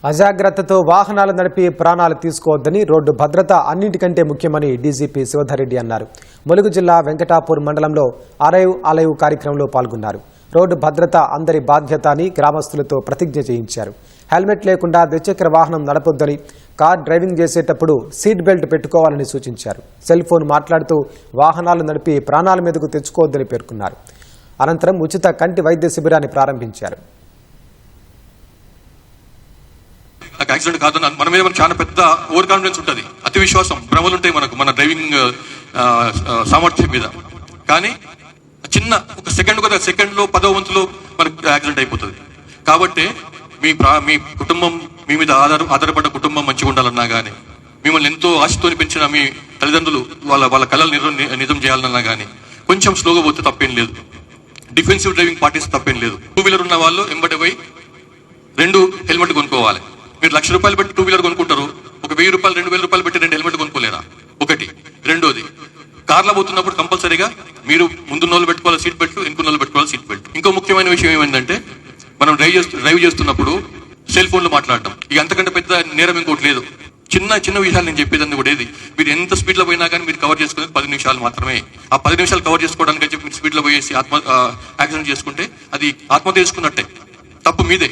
అజాగ్రత్తతో వాహనాలు నడిపి ప్రాణాలు తీసుకోవద్దని, రోడ్డు భద్రత అన్నింటికంటే ముఖ్యమని డీజీపీ శివధర్రెడ్డి అన్నారు. ములుగు జిల్లా వెంకటాపూర్ మండలంలో అరైవ్ అలైవ్ కార్యక్రమంలో పాల్గొన్నారు. రోడ్డు భద్రత అందరి బాధ్యత అని గ్రామస్తులతో ప్రతిజ్ఞ చేయించారు. హెల్మెట్ లేకుండా ద్విచక్ర వాహనం నడపొద్దని, కార్ డ్రైవింగ్ చేసేటప్పుడు సీట్ బెల్ట్ పెట్టుకోవాలని సూచించారు. సెల్ ఫోన్ మాట్లాడుతూ వాహనాలు నడిపి ప్రాణాల మీదకు తెచ్చుకోవద్దని పేర్కొన్నారు. అనంతరం ఉచిత కంటి వైద్య శిబిరాన్ని ప్రారంభించారు. యాక్సిడెంట్ కాదు, మన మీద మనకు చాలా పెద్ద ఓవర్ కాన్ఫిడెన్స్ ఉంటుంది, అతి విశ్వాసం, భ్రమలు ఉంటాయి మనకు మన డ్రైవింగ్ సామర్థ్యం మీద. కానీ చిన్న ఒక సెకండ్ కదా, సెకండ్లో 10వ వంతులో మనకు యాక్సిడెంట్ అయిపోతుంది. కాబట్టి మీ కుటుంబం, మీ మీద ఆధారపడ్డ కుటుంబం మంచిగా ఉండాలన్నా కానీ, మిమ్మల్ని ఎంతో ఆశతో పెంచిన మీ తల్లిదండ్రులు వాళ్ళ కళలు నిజం చేయాలన్నా కానీ కొంచెం స్లోగా పోతే తప్పేం లేదు. డిఫెన్సివ్ డ్రైవింగ్ పాటిస్తే తప్పేం లేదు. 2 వీలర్ ఉన్న వాళ్ళు ఎంబడి పోయి 2 హెల్మెట్ కొనుక్కోవాలి. మీరు ₹1,00,000 పెట్టి 2 వీలర్ కొనుక్కుంటారు, ఒక ₹1,000 ₹2,000 పెట్టి 2 హెల్మెట్ కొనుక్కోలేరా? ఒకటి. రెండోది, కార్లో పోతున్నప్పుడు కంపల్సరీగా మీరు ముందున్న వాళ్ళు పెట్టుకోవాలి సీట్ బెల్ట్, వెనుకున్న వాళ్ళు పెట్టుకోవాలి సీట్ బెల్ట్. ఇంకో ముఖ్యమైన విషయం ఏమైందంటే, మనం డ్రైవ్ చేస్తున్నప్పుడు సెల్ ఫోన్లో మాట్లాడటం. ఇక అంతకంటే పెద్ద నేరం ఇంకోటి లేదు. చిన్న విషయాలు నేను చెప్పేదాన్ని కూడా ఏది, మీరు ఎంత స్పీడ్లో పోయినా కానీ మీరు కవర్ చేసుకునేది 10 నిమిషాలు మాత్రమే. ఆ 10 నిమిషాలు కవర్ చేసుకోవడానికి చెప్పి మీరు స్పీడ్లో పోయేసి యాక్సిడెంట్ చేసుకుంటే అది ఆత్మహత్య చేసుకున్నట్టే, తప్పు మీదే.